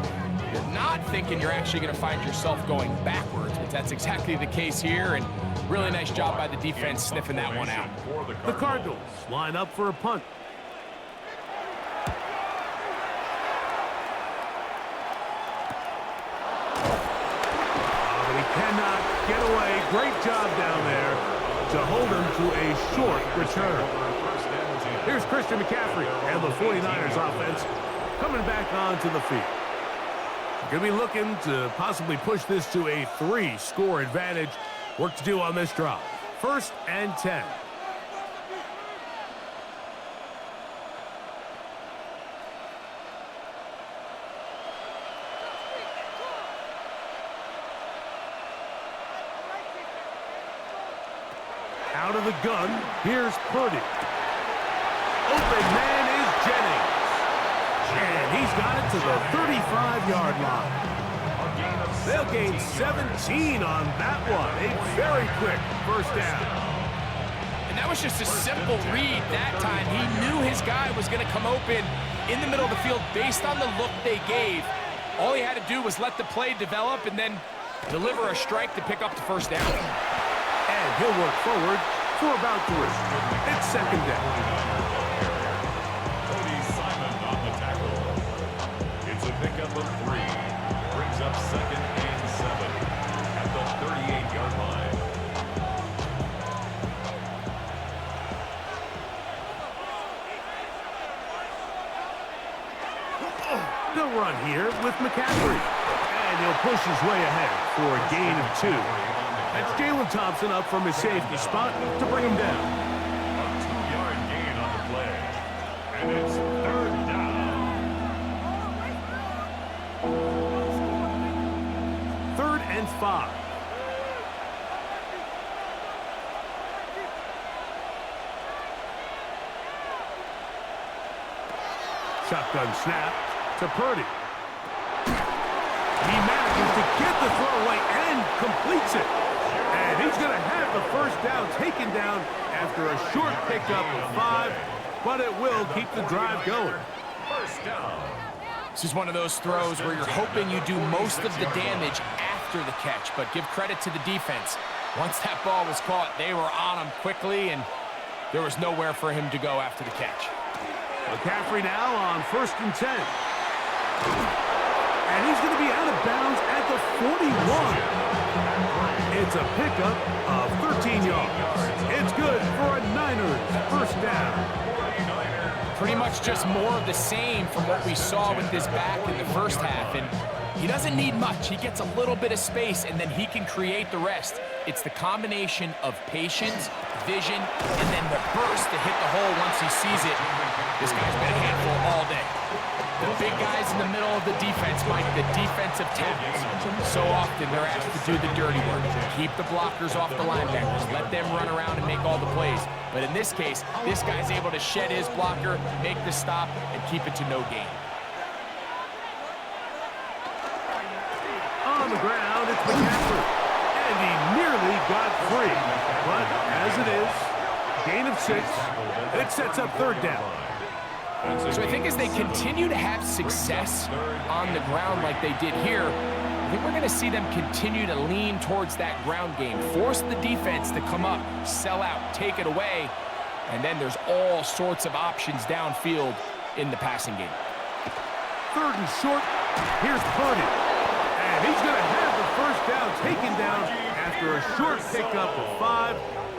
You're not thinking you're actually going to find yourself going backwards, but that's exactly the case here, and really nice job by the defense sniffing that one out. The Cardinals line up for a punt. Cannot get away. Great job down there to hold him to a short return. Here's Christian McCaffrey and the 49ers offense coming back onto the field. Going to be looking to possibly push this to a 3-score advantage. Work to do on this drive. 1st and 10. Out of the gun, here's Purdy. Open man is Jennings. And he's got it to the 35-yard line. They'll gain 17 on that one. A very quick first down. And that was just a simple read that time. He knew his guy was going to come open in the middle of the field based on the look they gave. All he had to do was let the play develop and then deliver a strike to pick up the first down. And he'll work forward for about 3. It's second down. On the tackle. It's a pickup of 3. Brings up 2nd and 7 at the 38-yard line. They'll run here with McCaffrey. And he'll push his way ahead for a gain of 2. That's Jalen Thompson up from his safety spot to bring him down. A 2-yard gain on the play. And it's 3rd down. 3rd and 5. Shotgun snap to Purdy. He manages to get the throw away and completes it. And he's going to have the first down taken down after a short pickup of 5, but it will keep the drive going. First down. This is one of those throws where you're hoping you do most of the damage after the catch, but give credit to the defense. Once that ball was caught, they were on him quickly, and there was nowhere for him to go after the catch. McCaffrey now on 1st and 10. And he's going to be out of bounds at the 41. It's a pickup of 13 yards. It's good for a Niners first down. Pretty much just more of the same from what we saw with this back in the first half. And he doesn't need much. He gets a little bit of space, and then he can create the rest. It's the combination of patience, vision, and then the burst to hit the hole once he sees it. This guy's been a handful all day. The big guys in the middle of the defense, Mike, the defensive tackles. So often they're asked to do the dirty work. Keep the blockers off the linebackers. Let them run around and make all the plays. But in this case, this guy's able to shed his blocker, make the stop, and keep it to no gain. On the ground, it's McCaffrey. And he nearly got free. But as it is, Gain of 6. It sets up third down. So I think as they continue to have success on the ground like they did here, I think we're going to see them continue to lean towards that ground game, force the defense to come up, sell out, take it away, and then there's all sorts of options downfield in the passing game. Third and short. Here's Purdy. And he's going to have the first down taken down after a short pickup of 5,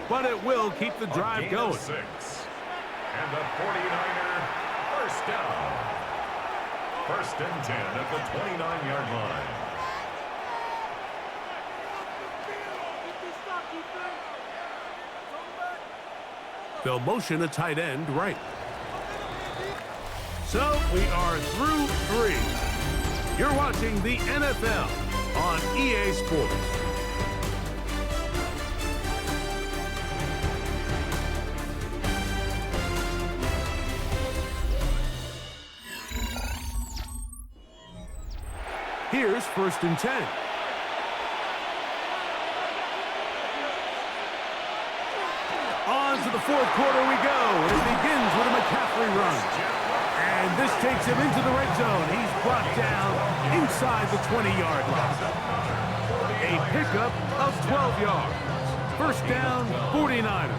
but it will keep the drive going. 6. And the 49er first down. First and 10 at the 29-yard line. They'll motion a tight end right. So we are through 3. You're watching the NFL on EA Sports. Here's first and 10. On to the fourth quarter we go. And it begins with a McCaffrey run. And this takes him into the red zone. He's brought down inside the 20-yard line. A pickup of 12 yards. First down, 49ers.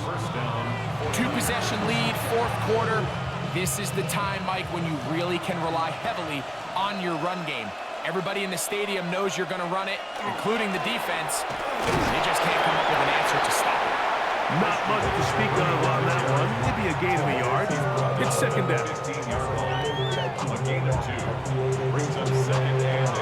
First down. 2-possession lead, fourth quarter. This is the time, Mike, when you really can rely heavily on your run game. Everybody in the stadium knows you're going to run it, including the defense. They just can't come up with an answer to stop it. Not much to speak of on that one. Maybe a gain of a yard. It's second down. 15-yard line. A gain of 2. Brings up second and 8.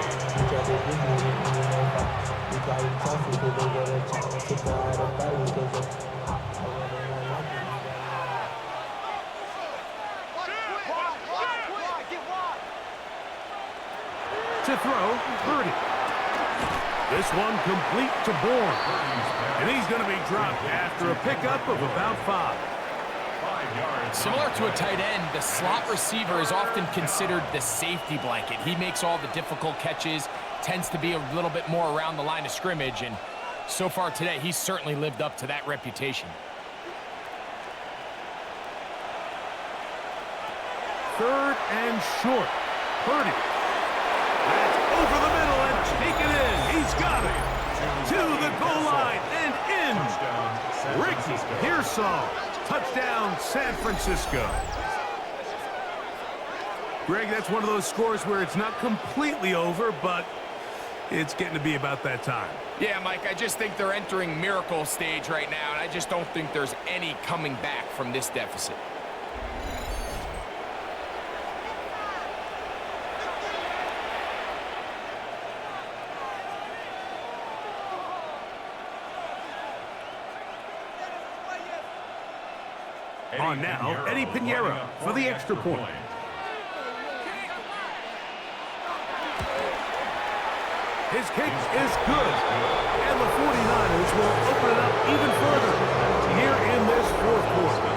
To throw, Purdy. This one complete to Bourne. And he's going to be dropped after a pickup of about 5. 5 yards. Similar to a tight end, the slot receiver is often considered the safety blanket. He makes all the difficult catches, tends to be a little bit more around the line of scrimmage, and so far today, he's certainly lived up to that reputation. Third and short. Purdy. That's over the middle and taken in. He's got it. To the goal line and in. Ricky Pearsall. Touchdown, San Francisco. Greg, that's one of those scores where it's not completely over, but it's getting to be about that time. Yeah, Mike, I just think they're entering miracle stage right now, and I just don't think there's any coming back from this deficit. On now, Eddie Pinheiro for the extra point. His kick is good. And the 49ers will open it up even further here in this fourth quarter.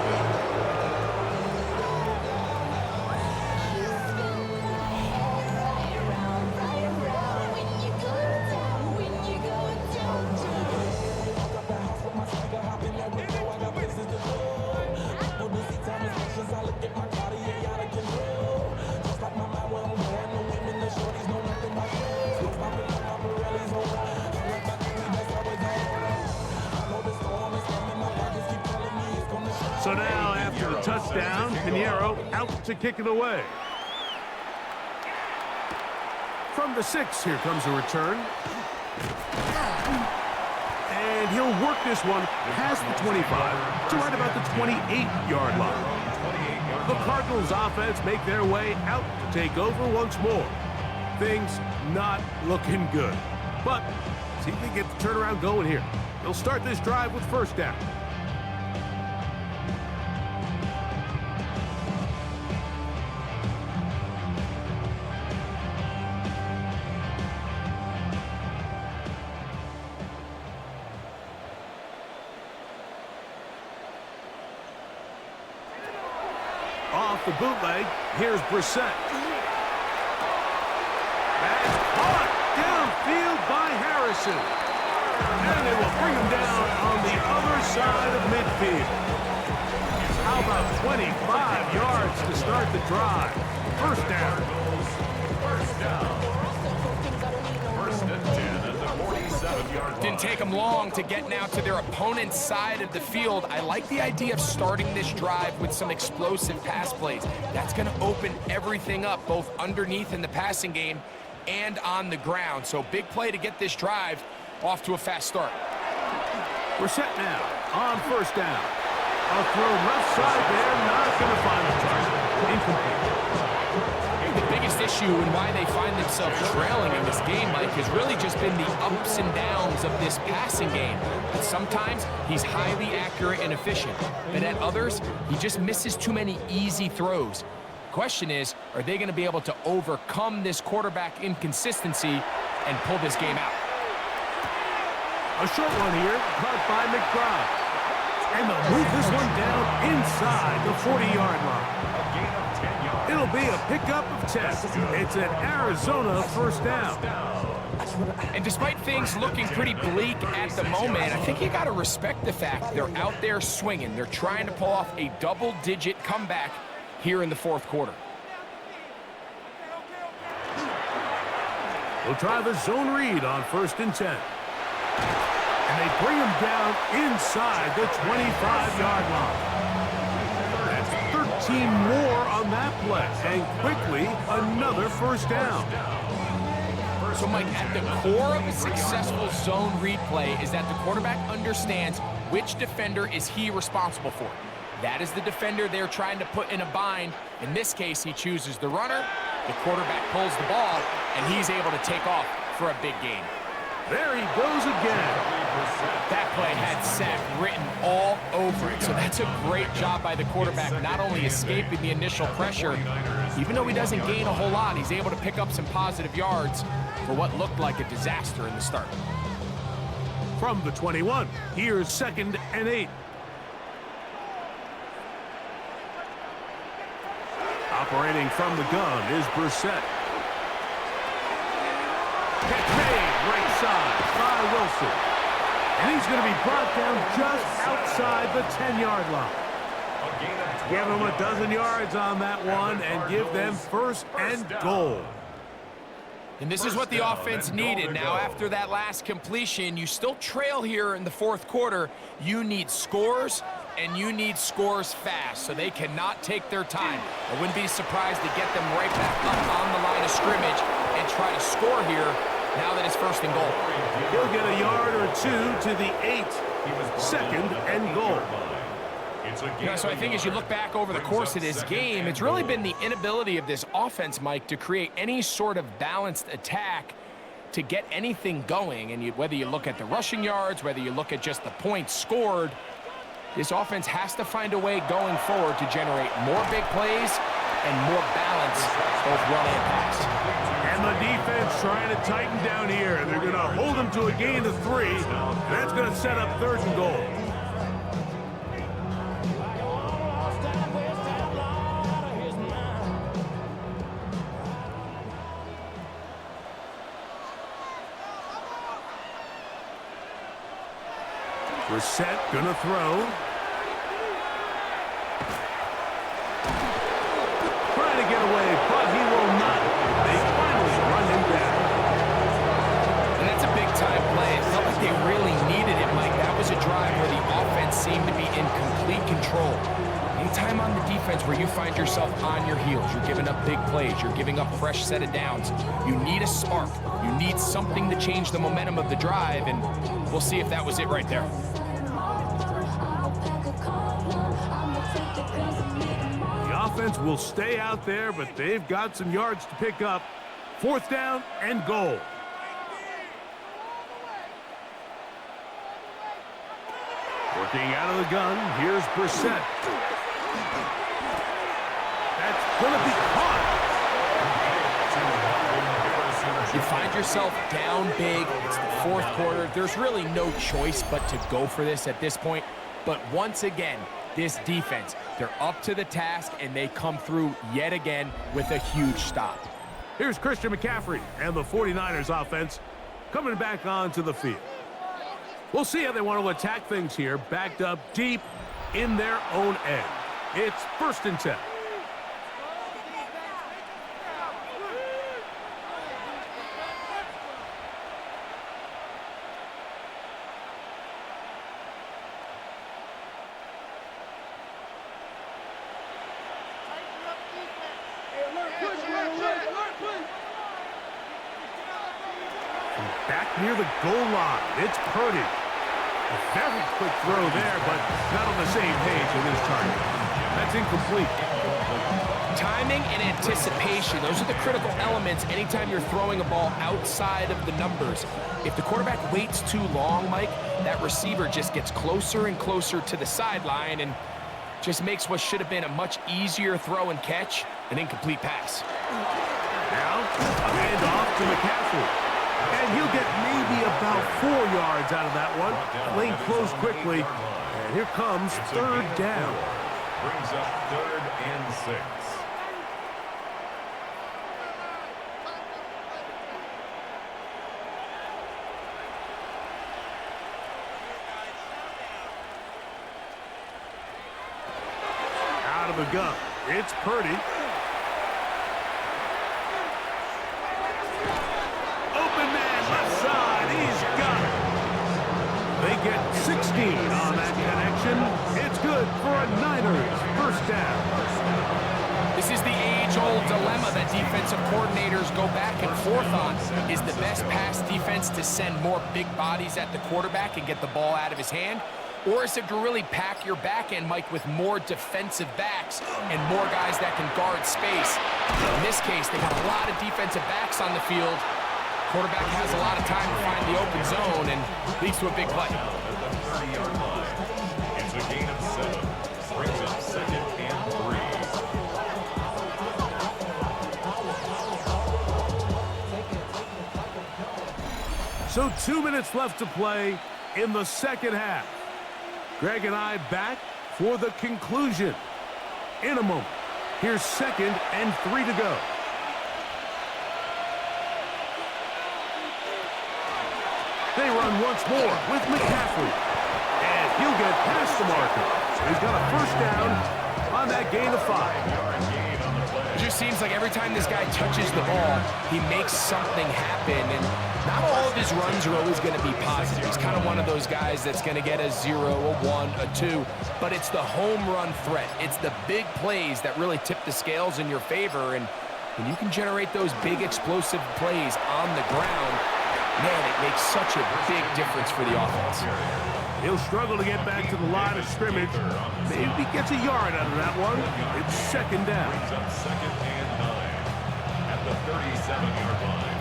So now, after the touchdown, Pinheiro out to kick it away. From the 6, here comes a return. And he'll work this one past the 25 to right about the 28-yard line. The Cardinals offense make their way out to take over once more. Things not looking good. But see if they get the turnaround going here. They'll start this drive with first down. Off the bootleg, here's Brissett. And caught downfield by Harrison. And they will bring him down on the other side of midfield. How about 25 yards to start the drive? First down. First and 10 at the 47-yard line. Didn't take them long to get now to their opponent's side of the field. I like the idea of starting this drive with some explosive pass plays. That's going to open everything up, both underneath in the passing game and on the ground. So big play to get this drive off to a fast start. We're set now on first down. A throw left side there, not going to find the target. Incomplete. The biggest issue and why they find themselves trailing in this game, Mike, has really just been the ups and downs of this passing game. But sometimes he's highly accurate and efficient, but at others, he just misses too many easy throws. Question is, are they going to be able to overcome this quarterback inconsistency and pull this game out? A short one here, caught by McBride. And they'll move this one down inside the 40-yard line. A gain of 10 yards. It'll be a pickup of 10. It's an Arizona first down. And despite things looking pretty bleak at the moment, I think you got to respect the fact they're out there swinging. They're trying to pull off a double-digit comeback here in the fourth quarter. We'll try the zone read on first and 10. And they bring him down inside the 25-yard line. That's 13 more on that play. And quickly, another first down. So, Mike, at the core of a successful zone read play is that the quarterback understands which defender is he responsible for. That is the defender they're trying to put in a bind. In this case, he chooses the runner. The quarterback pulls the ball, and he's able to take off for a big gain. There he goes again. That play had sack written all over it. So that's a great job by the quarterback, not only escaping the initial pressure, even though he doesn't gain a whole lot, he's able to pick up some positive yards for what looked like a disaster in the start. From the 21, here's 2nd and 8. Operating from the gun is Brissett. Catch made, right side by Wilson. And he's going to be brought down just outside the 10-yard line. Give them a dozen yards on that one and give them first and goal. And this is what the offense needed. Now, after that last completion, you still trail here in the fourth quarter. You need scores, and you need scores fast, so they cannot take their time. I wouldn't be surprised to get them right back up on the line of scrimmage and try to score here now that it's first and goal. He'll get a yard or two to the 8. 2nd and goal. So I think as you look back over the course of this game, it's really been the inability of this offense, Mike, to create any sort of balanced attack to get anything going. And whether you look at the rushing yards, whether you look at just the points scored, this offense has to find a way going forward to generate more big plays and more balance, both run and pass. And the defense trying to tighten down here. They're going to hold them to a gain of 3. And that's going to set up 3rd and goal. Brissett gonna throw. Trying to get away, but he will not. They finally run him down. And that's a big-time play. It felt like they really needed it, Mike. That was a drive where the offense seemed to be in complete control. Anytime on the defense where you find yourself on your heels, you're giving up big plays, you're giving up fresh set of downs, you need a spark. You need something to change the momentum of the drive, and we'll see if that was it right there. The offense will stay out there, but they've got some yards to pick up. 4th down and goal. Working out of the gun, here's Brissett. That's going to be caught. You find yourself down big. It's the fourth quarter. There's really no choice but to go for this at this point. But once again, this defense, they're up to the task, and they come through yet again with a huge stop. Here's Christian McCaffrey and the 49ers offense coming back onto the field. We'll see how they want to attack things here, backed up deep in their own end. It's 1st and 10. Back near the goal line, it's Purdy. A very quick throw there, but not on the same page with his target. That's incomplete. Timing and anticipation, those are the critical elements anytime you're throwing a ball outside of the numbers. If the quarterback waits too long, Mike, that receiver just gets closer and closer to the sideline and just makes what should have been a much easier throw and catch an incomplete pass. Now, a handoff to McCaffrey. And he'll get maybe about 4 yards out of that one. Lane closed quickly. And here comes 3rd down. Brings up 3rd and 6. Out of the gun, it's Purdy. Open man left side, he's got it. They get 16 on that connection. It's good for a Niners 1st down. This is the age-old dilemma that defensive coordinators go back and forth on. Is the best pass defense to send more big bodies at the quarterback and get the ball out of his hand? Or is it to really pack your back end, Mike, with more defensive backs and more guys that can guard space? In this case, they got a lot of defensive backs on the field. Quarterback has a lot of time to find the open zone and leads to a big play. At the 30-yard line, it's a gain of 7. Brings up 2nd and 3. So 2 minutes left to play in the 2nd half. Greg and I back for the conclusion in a moment. Here's 2nd and 3 to go. They run once more with McCaffrey. And he'll get past the marker. So he's got a 1st down on that gain of 5. It just seems like every time this guy touches the ball, he makes something happen. And not all of his runs are always going to be positive. He's kind of one of those guys that's going to get a 0, a 1, a 2. But it's the home run threat. It's the big plays that really tip the scales in your favor. And when you can generate those big explosive plays on the ground, man, it makes such a big difference for the offense. He'll struggle to get back to the line of scrimmage. Maybe gets a yard out of that one. It's 2nd down. Brings up 2nd and 9 at the 37-yard line.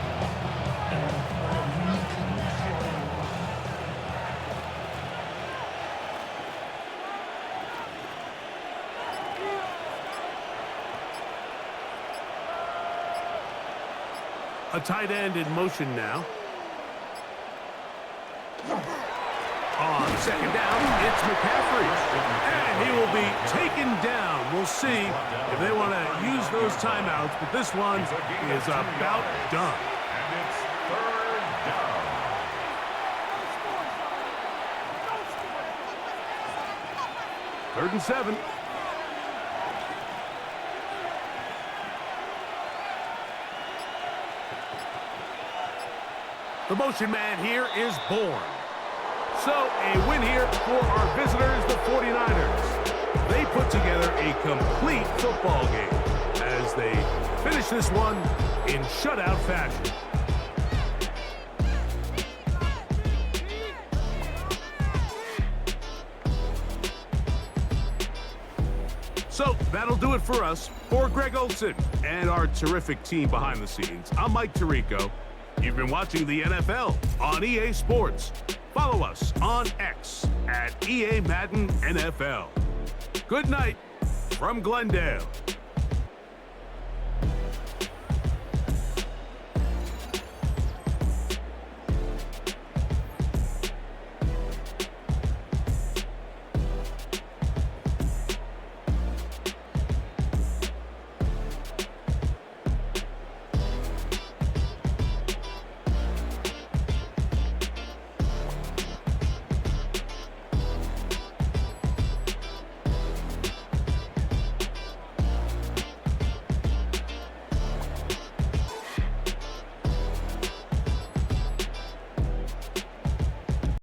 A tight end in motion now. On 2nd down, it's McCaffrey. And he will be taken down. We'll see if they want to use those timeouts, but this one is about done. And it's 3rd down. Third and 7. The motion man here is born. So a win here for our visitors, the 49ers. They put together a complete football game as they finish this one in shutout fashion. So that'll do it for us. For Greg Olson and our terrific team behind the scenes, I'm Mike Tirico. You've been watching the NFL on EA Sports. Follow us on X at EA Madden NFL. Good night from Glendale.